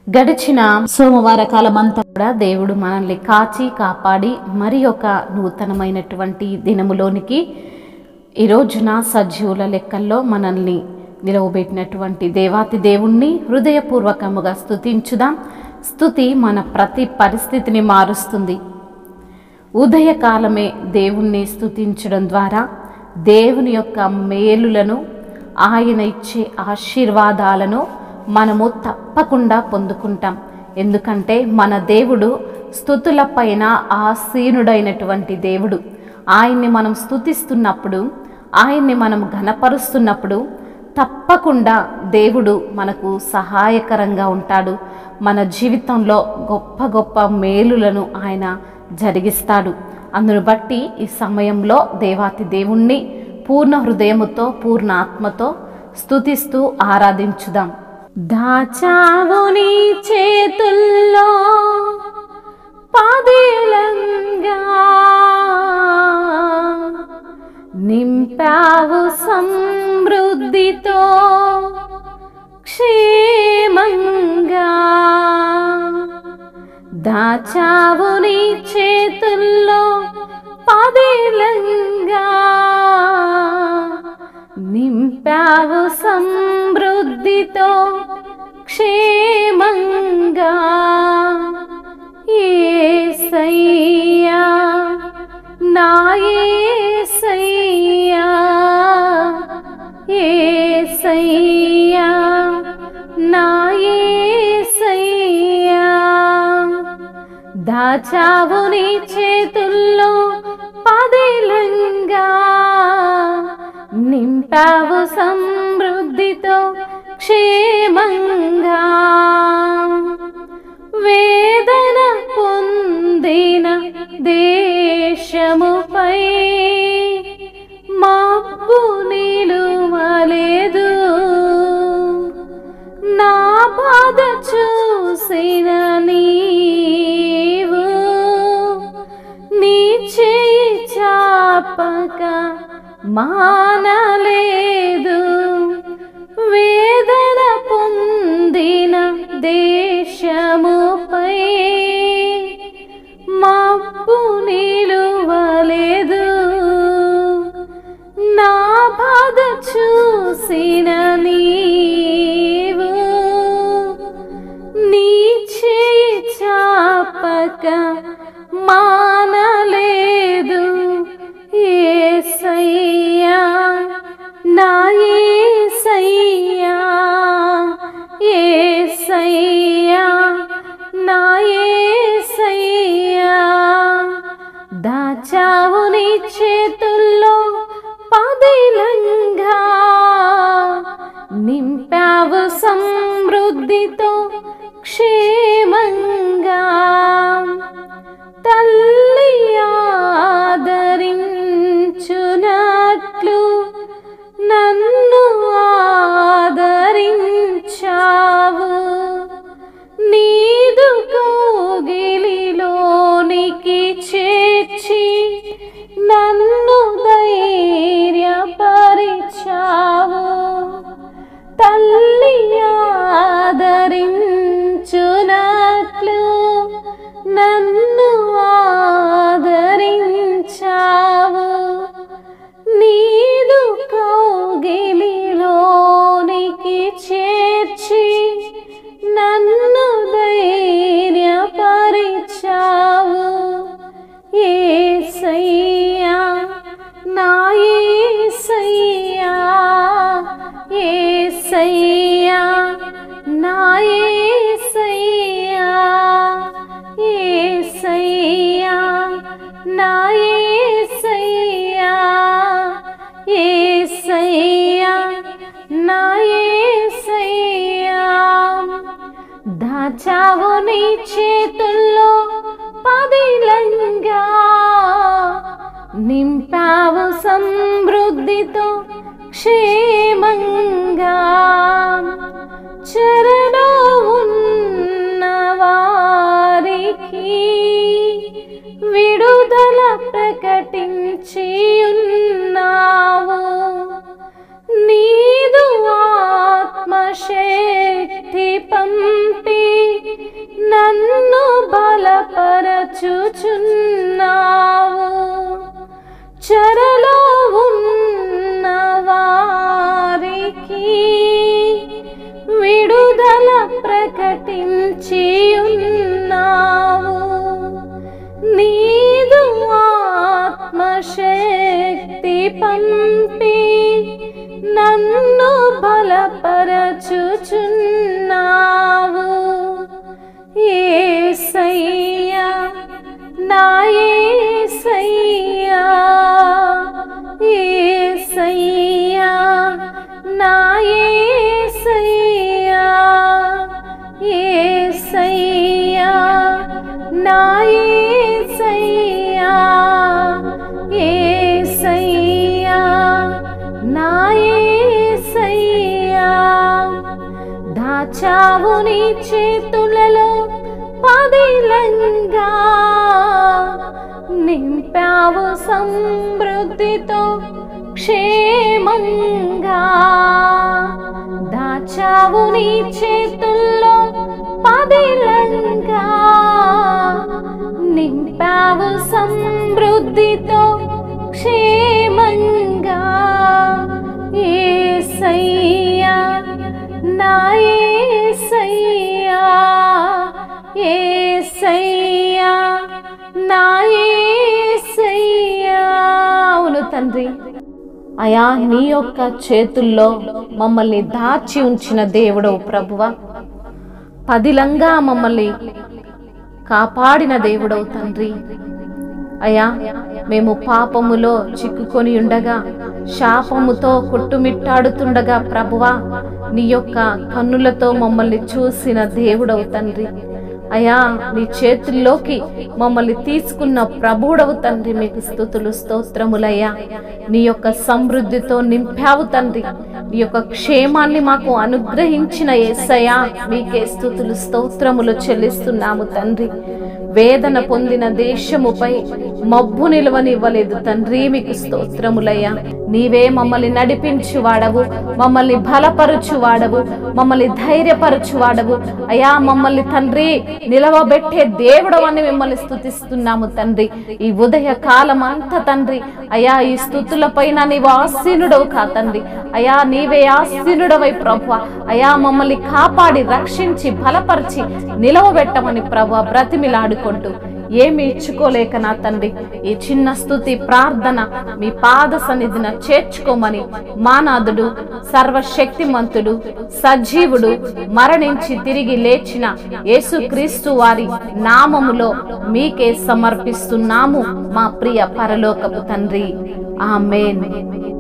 గడిచిన సోమవార కాలమంతా కూడా దేవుడు మనల్ని కాచి కాపాడి మరి ఒక నూతనమైనటువంటి దినములోనికి ఈ రోజున సజీవుల లెక్కల్లో మనల్ని నిలవబెట్టినటువంటి దేవాతి దేవుణ్ణి హృదయపూర్వకముగా స్తుతించుదాం. స్తుతి మన ప్రతి పరిస్థితిని మారుస్తుంది. ఉదయకాలమే దేవుణ్ణి స్తుతించడం ద్వారా దేవుని యొక్క మేలులను, ఆయన ఇచ్చే ఆశీర్వాదాలను మనము తప్పకుండా పొందుకుంటాం. ఎందుకంటే మన దేవుడు స్తుతుల పైన ఆసీనుడైనటువంటి దేవుడు. ఆయన్ని మనం స్తుతిస్తున్నప్పుడు, ఆయన్ని మనం ఘనపరుస్తున్నప్పుడు తప్పకుండా దేవుడు మనకు సహాయకరంగా ఉంటాడు. మన జీవితంలో గొప్ప గొప్ప మేలులను ఆయన జరిగిస్తాడు. అందును బట్టి ఈ సమయంలో దేవాతి దేవుణ్ణి పూర్ణ హృదయముతో, పూర్ణ ఆత్మతో స్తుతిస్తూ ఆరాధించుదాం. దాచావు నీ చేతుల్లో పదిలంగా, నింపావు సమృద్ధితో క్షేమంగా. దాచావు నీ చేతుల్లో పదిలంగా, నింపావు సమృద్ధితో క్షేమంగా. యేసయ్యా నా యేసయ్యా, యేసయ్యా నా యేసయ్యా. దాచావు నీ చేతుల్లో పదిలంగా, నింపావు సమృద్ధితో క్షేమంగా. వేదన పొందిన దేశముపై మబ్బు నిలువలేదు. నా బాధ చూసిన నీవు నీ చేయి చాపక మానలేదు. వేదన పొందిన దేశముపై మబ్బు నిలువలేదు. నా బాధ చూసిన నీవు నీ చేయి చాపక మానలేదు. యేసయ్యా నా యేసయ్యా, యేసయ్యా నా యేసయ్యా. దాచావు నీ చేతుల్లో పదిలంగా, నింపావు సమృద్ధితో క్షేమంగా. తల్లి ఆదరించునట్లు నన్ను ఆదరించావు. నీదు కౌగిలిలోనికి చేర్చి నన్ను ధైర్యపరిచావు. తల్లి ఆదరించునట్లు నన్ను ఆదరించావు. నీదు కౌగిలిలోనికి చేర్చి నన్ను ధైర్యపరిచావు. యేసయ్యా నా యేసయ్యా, యేసయ్యా నా యేసయ్యా, యేసయ్యా నా యేసయ్యా, యేసయ్యా నా యేసయ్యా. దాచావు నీ చేతుల్లో పదిలంగా, నింపావు సమృద్ధితో క్షేమంగా. చెరలో ఉన్న వారికి విడుదల ప్రకటించి ఉన్నావు. నీదు ఆత్మశక్తి పంపి బలపరచుచున్నావు. యేసయ్యా నా యేసయ్యా, యేసయ్యా నా యేసయ్యా, యేసయ్యా నా యేసయ్యా, యేసయ్యా నా యేసయ్యా. దాచావు నీ చేతులలో పదిలంగా, నింపావు సమృద్ధితో క్షేమంగా. దాచావు నీ చేతుల్లో పదిలంగా, నింపావు సమృద్ధితో క్షేమంగా. యేసయ్యా నా యేసయ్యా, యేసయ్యా నా యేసయ్యా. అవును తండ్రి, అయా నీ యొక్క చేతుల్లో మమ్మల్ని దాచి ఉంచిన దేవుడవు ప్రభువా, పదిలంగా మమ్మల్ని కాపాడిన దేవుడవు తండ్రి. అయా మేము పాపములో చిక్కుకొని ఉండగా, శాపముతో కొట్టుమిట్టాడుతుండగా ప్రభువా, నీ యొక్క కన్నులతో మమ్మల్ని చూసిన దేవుడవు తండ్రి. అయా నీ చేతుల్లోకి మమ్మల్ని తీసుకున్న ప్రభువుడవు తండ్రి, మీకు స్తుతులు స్తోత్రములయ్యా. నీ యొక్క సమృద్ధితో నింపావు తండ్రి, నీ యొక్క క్షేమాన్ని మాకు అనుగ్రహించిన యేసయ్యా, మీకే స్తుతులు స్తోత్రములు చెల్లిస్తున్నాము తండ్రి. వేదన పొందిన దేశముపై మబ్బు నిలవనివ్వలేదు తండ్రి, మీకు స్తోత్రములయ్యా. నీవే మమ్మల్ని నడిపించువాడవు, మమ్మల్ని బలపరచువాడవు, మమ్మల్ని ధైర్యపరచువాడవు. అయా మమ్మల్ని తండ్రి నిలవబెట్టే దేవుడవు అని మిమ్మల్ని స్తుతిస్తున్నాము తండ్రి. ఈ ఉదయ కాలం అంతా తండ్రి అయా ఈ స్తుతుల పైన నీవు ఆసీనుడవు కా తండ్రి. అయా నీవే ఆసీనుడవై ప్రభువా, అయా మమ్మల్ని కాపాడి రక్షించి బలపరిచి నిలవబెట్టమని ప్రభువా బ్రతిమిలాడుకుంటూ ఏమి ఇచ్చుకోలేక నా తండ్రి ఈ చిన్న స్తుతి ప్రార్థన మీ పాద సన్నిధిన చేర్చుకోమని మానాథుడు, సర్వశక్తిమంతుడు, సజీవుడు, మరణించి తిరిగి లేచిన యేసుక్రీస్తు వారి నామములో మీకే సమర్పిస్తున్నాము మా ప్రియ పరలోకపు తండ్రి. ఆమేన్.